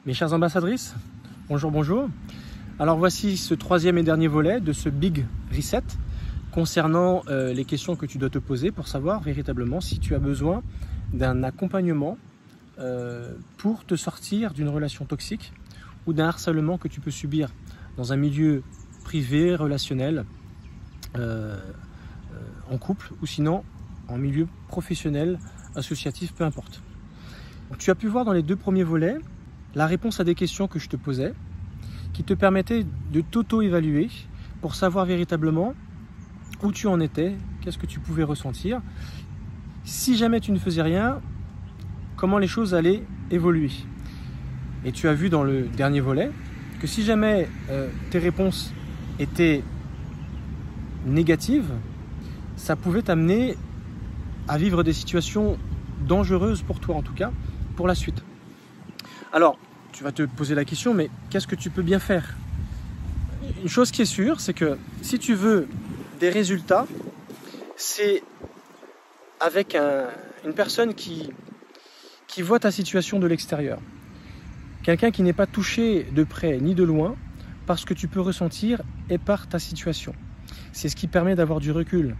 Mes chères ambassadrices, bonjour, bonjour. Alors voici ce troisième et dernier volet de ce Big Reset concernant les questions que tu dois te poser pour savoir véritablement si tu as besoin d'un accompagnement pour te sortir d'une relation toxique ou d'un harcèlement que tu peux subir dans un milieu privé, relationnel, en couple ou sinon en milieu professionnel, associatif, peu importe. Donc, tu as pu voir dans les deux premiers volets la réponse à des questions que je te posais qui te permettaient de t'auto-évaluer pour savoir véritablement où tu en étais, qu'est-ce que tu pouvais ressentir. Si jamais tu ne faisais rien, comment les choses allaient évoluer. Et tu as vu dans le dernier volet que si jamais tes réponses étaient négatives, ça pouvait t'amener à vivre des situations dangereuses pour toi en tout cas, pour la suite. Alors, tu vas te poser la question, mais qu'est-ce que tu peux bien faire? Une chose qui est sûre, c'est que si tu veux des résultats, c'est avec une personne qui voit ta situation de l'extérieur. Quelqu'un qui n'est pas touché de près ni de loin par ce que tu peux ressentir et par ta situation. C'est ce qui permet d'avoir du recul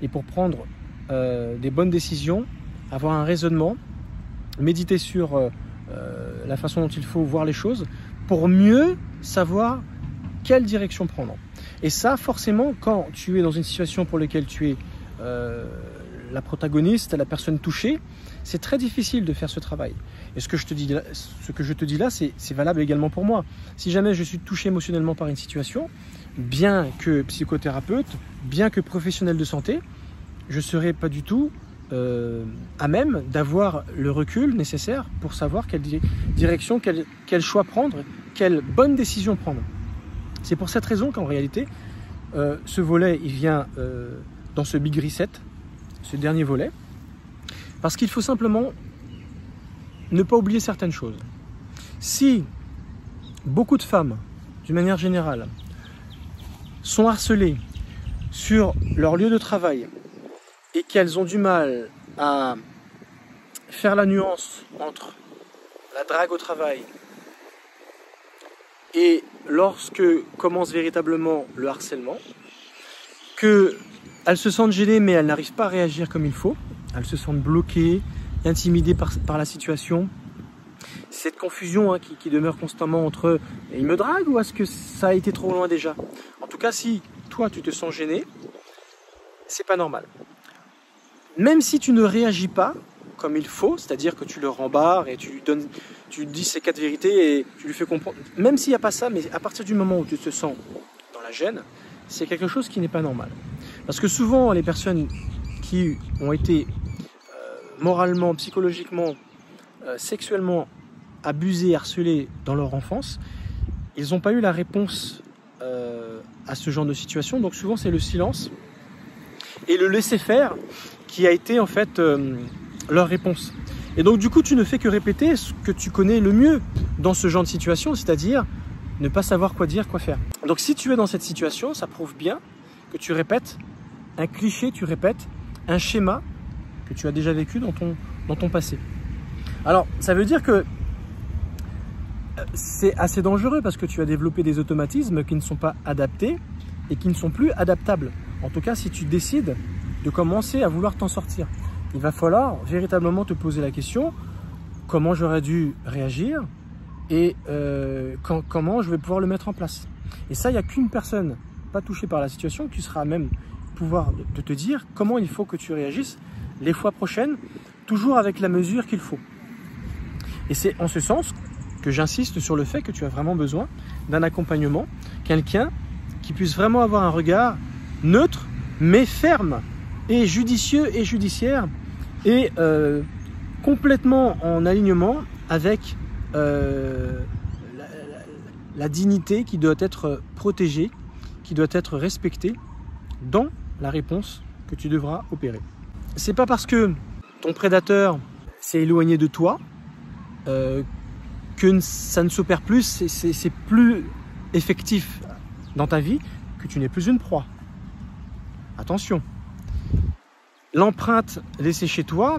et pour prendre des bonnes décisions, avoir un raisonnement, méditer sur la façon dont il faut voir les choses pour mieux savoir quelle direction prendre. Et ça, forcément, quand tu es dans une situation pour laquelle tu es la protagoniste, la personne touchée, c'est très difficile de faire ce travail. Et ce que je te dis là, c'est valable également pour moi. Si jamais je suis touché émotionnellement par une situation, bien que psychothérapeute, bien que professionnel de santé, je ne serai pas du tout à même d'avoir le recul nécessaire pour savoir quelle direction, quel choix prendre, quelle bonne décision prendre. C'est pour cette raison qu'en réalité, ce volet, il vient dans ce Big Reset, ce dernier volet, parce qu'il faut simplement ne pas oublier certaines choses. Si beaucoup de femmes, d'une manière générale, sont harcelées sur leur lieu de travail et qu'elles ont du mal à faire la nuance entre la drague au travail et lorsque commence véritablement le harcèlement, qu'elles se sentent gênées mais elles n'arrivent pas à réagir comme il faut, elles se sentent bloquées, intimidées par la situation, cette confusion qui demeure constamment entre « il me drague » ou est-ce que ça a été trop loin déjà? En tout cas, si toi tu te sens gêné, c'est pas normal. Même si tu ne réagis pas comme il faut, c'est-à-dire que tu le rembarres et tu lui dis ces 4 vérités et tu lui fais comprendre, même s'il n'y a pas ça, mais à partir du moment où tu te sens dans la gêne, c'est quelque chose qui n'est pas normal. Parce que souvent, les personnes qui ont été moralement, psychologiquement, sexuellement abusées, harcelées dans leur enfance, ils n'ont pas eu la réponse à ce genre de situation. Donc souvent, c'est le silence et le laisser-faire qui a été en fait leur réponse. Et donc du coup, tu ne fais que répéter ce que tu connais le mieux dans ce genre de situation, c'est-à-dire ne pas savoir quoi dire, quoi faire. Donc si tu es dans cette situation, ça prouve bien que tu répètes un cliché, tu répètes un schéma que tu as déjà vécu dans ton passé. Alors, ça veut dire que c'est assez dangereux parce que tu as développé des automatismes qui ne sont pas adaptés et qui ne sont plus adaptables. En tout cas, si tu décides de commencer à vouloir t'en sortir, il va falloir véritablement te poser la question comment j'aurais dû réagir et comment je vais pouvoir le mettre en place. Et ça, il n'y a qu'une personne pas touchée par la situation qui sera à même pouvoir de te dire comment il faut que tu réagisses les fois prochaines, toujours avec la mesure qu'il faut. Et c'est en ce sens que j'insiste sur le fait que tu as vraiment besoin d'un accompagnement, quelqu'un qui puisse vraiment avoir un regard neutre, mais ferme, et judicieux et judiciaire, et complètement en alignement avec la dignité qui doit être protégée, qui doit être respectée dans la réponse que tu devras opérer. C'est pas parce que ton prédateur s'est éloigné de toi que ça ne s'opère plus, c'est plus effectif dans ta vie, que tu n'es plus une proie. Attention, l'empreinte laissée chez toi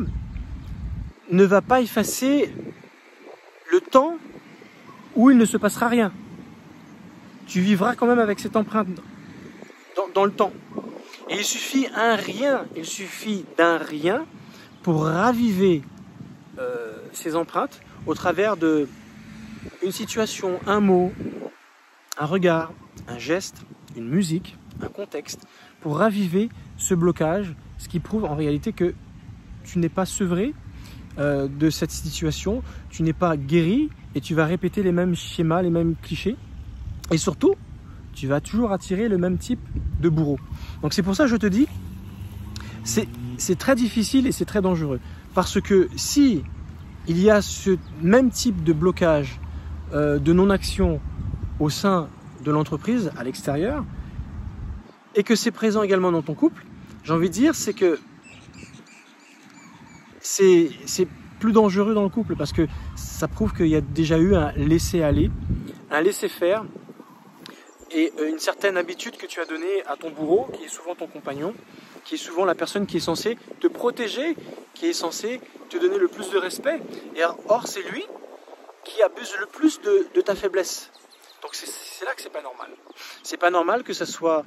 ne va pas effacer le temps où il ne se passera rien. Tu vivras quand même avec cette empreinte dans le temps. Et il suffit d'un rien pour raviver ces empreintes au travers d'une situation, un mot, un regard, un geste, une musique, un contexte, pour raviver ce blocage, ce qui prouve en réalité que tu n'es pas sevré de cette situation, tu n'es pas guéri et tu vas répéter les mêmes schémas, les mêmes clichés. Et surtout, tu vas toujours attirer le même type de bourreau. Donc c'est pour ça que je te dis, c'est très difficile et c'est très dangereux. Parce que si il y a ce même type de blocage, de non-action au sein de l'entreprise, à l'extérieur, et que c'est présent également dans ton couple, j'ai envie de dire, c'est que c'est plus dangereux dans le couple parce que ça prouve qu'il y a déjà eu un laisser-aller, un laisser-faire et une certaine habitude que tu as donnée à ton bourreau, qui est souvent ton compagnon, qui est souvent la personne qui est censée te protéger, qui est censée te donner le plus de respect. Et or, c'est lui qui abuse le plus de ta faiblesse. Donc c'est là que c'est pas normal. C'est pas normal que ça soit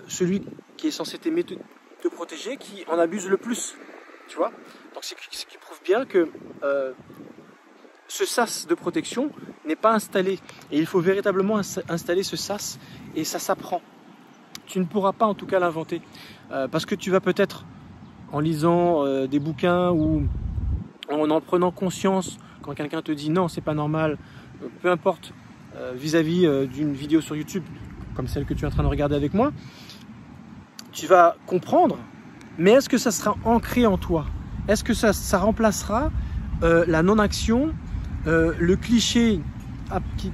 celui qui est censé t'aimer, te protéger, qui en abuse le plus. Tu vois? Donc c'est ce qui prouve bien que ce sas de protection n'est pas installé. Et il faut véritablement installer ce sas, et ça s'apprend. Tu ne pourras pas en tout cas l'inventer. Parce que tu vas peut-être, en lisant des bouquins ou en prenant conscience quand quelqu'un te dit non, c'est pas normal, peu importe, vis-à-vis d'une vidéo sur YouTube, comme celle que tu es en train de regarder avec moi, tu vas comprendre, mais est-ce que ça sera ancré en toi? Est-ce que ça remplacera la non-action, le cliché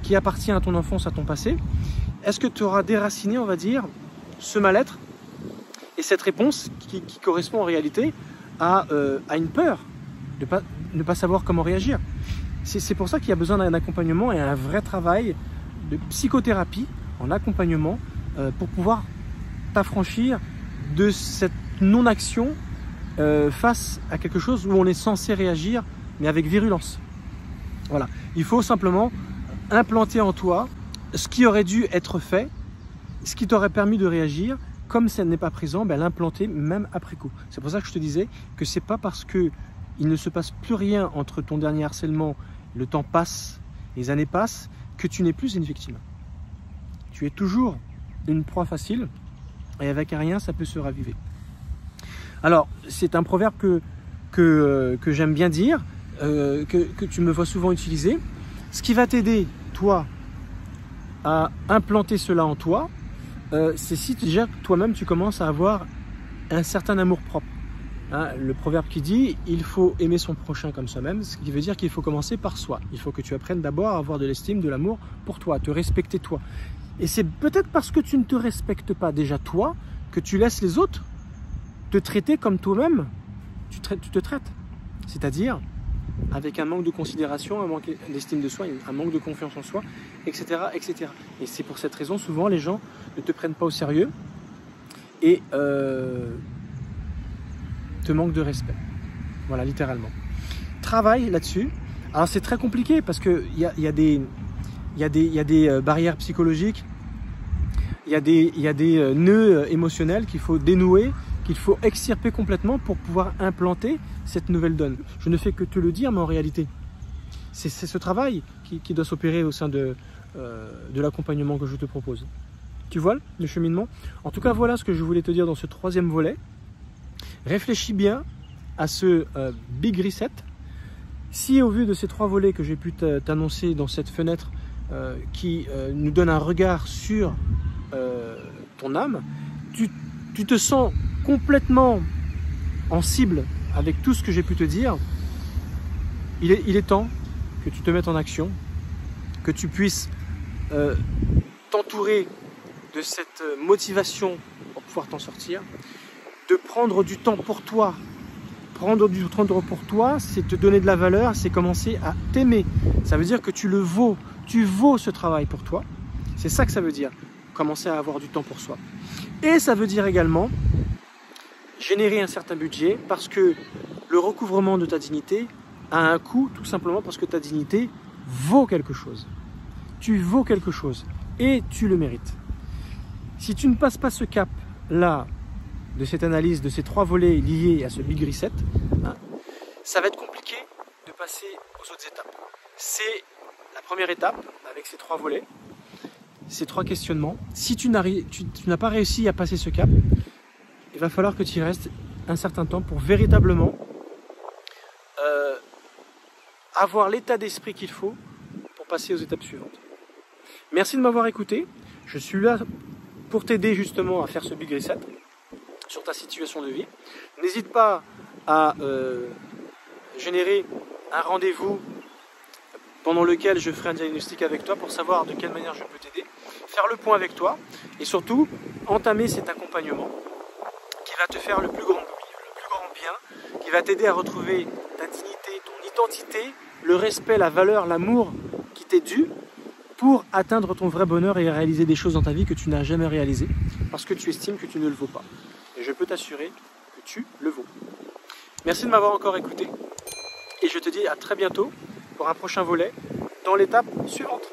qui appartient à ton enfance, à ton passé? Est-ce que tu auras déraciné, on va dire, ce mal-être et cette réponse qui correspond en réalité à une peur de ne pas savoir comment réagir? C'est pour ça qu'il y a besoin d'un accompagnement et un vrai travail de psychothérapie en accompagnement pour pouvoir t'affranchir de cette non-action face à quelque chose où on est censé réagir, mais avec virulence. Voilà. Il faut simplement implanter en toi ce qui aurait dû être fait, ce qui t'aurait permis de réagir. Comme ça n'est pas présent, ben, l'implanter même après coup. C'est pour ça que je te disais que c'est pas parce que il ne se passe plus rien entre ton dernier harcèlement, le temps passe, les années passent, que tu n'es plus une victime. Tu es toujours une proie facile et avec rien, ça peut se raviver. Alors, c'est un proverbe que j'aime bien dire, que tu me vois souvent utiliser. Ce qui va t'aider, toi, à implanter cela en toi, c'est si déjà toi-même tu commences à avoir un certain amour-propre. Hein, le proverbe qui dit « il faut aimer son prochain comme soi-même », ce qui veut dire qu'il faut commencer par soi. Il faut que tu apprennes d'abord à avoir de l'estime, de l'amour pour toi, te respecter toi. Et c'est peut-être parce que tu ne te respectes pas déjà toi que tu laisses les autres te traiter comme toi-même tu te traites. C'est-à-dire avec un manque de considération, un manque d'estime de soi, un manque de confiance en soi, etc. etc. Et c'est pour cette raison, souvent, les gens ne te prennent pas au sérieux et te manquent de respect. Voilà, littéralement. Travaille là-dessus. Alors, c'est très compliqué parce qu'il y a des barrières psychologiques, il y a des nœuds émotionnels qu'il faut dénouer, qu'il faut extirper complètement pour pouvoir implanter cette nouvelle donne. Je ne fais que te le dire, mais en réalité, c'est ce travail qui doit s'opérer au sein de l'accompagnement que je te propose. Tu vois le cheminement? En tout cas, voilà ce que je voulais te dire dans ce troisième volet. Réfléchis bien à ce Big Reset. Si au vu de ces trois volets que j'ai pu t'annoncer dans cette fenêtre qui nous donne un regard sur ton âme, tu te sens complètement en cible avec tout ce que j'ai pu te dire, il est temps que tu te mettes en action, que tu puisses t'entourer de cette motivation pour pouvoir t'en sortir, de prendre du temps pour toi. Prendre du temps pour toi, c'est te donner de la valeur, c'est commencer à t'aimer. Ça veut dire que tu le vaux, tu vaux ce travail pour toi. C'est ça que ça veut dire, commencer à avoir du temps pour soi. Et ça veut dire également générer un certain budget parce que le recouvrement de ta dignité a un coût, tout simplement parce que ta dignité vaux quelque chose. Tu vaux quelque chose et tu le mérites. Si tu ne passes pas ce cap-là de cette analyse, de ces 3 volets liés à ce Big Reset, hein, ça va être compliqué de passer aux autres étapes. C'est la première étape avec ces 3 volets, ces 3 questionnements. Si tu n'as pas réussi à passer ce cap, il va falloir que tu y restes un certain temps pour véritablement avoir l'état d'esprit qu'il faut pour passer aux étapes suivantes. Merci de m'avoir écouté. Je suis là pour t'aider justement à faire ce Big Reset sur ta situation de vie. N'hésite pas à générer un rendez-vous pendant lequel je ferai un diagnostic avec toi pour savoir de quelle manière je peux t'aider, faire le point avec toi et surtout entamer cet accompagnement qui va te faire le plus grand bien, qui va t'aider à retrouver ta dignité, ton identité, le respect, la valeur, l'amour qui t'est dû pour atteindre ton vrai bonheur et réaliser des choses dans ta vie que tu n'as jamais réalisées parce que tu estimes que tu ne le vaux pas. Et je peux t'assurer que tu le vaux. Merci de m'avoir encore écouté et je te dis à très bientôt pour un prochain volet dans l'étape suivante.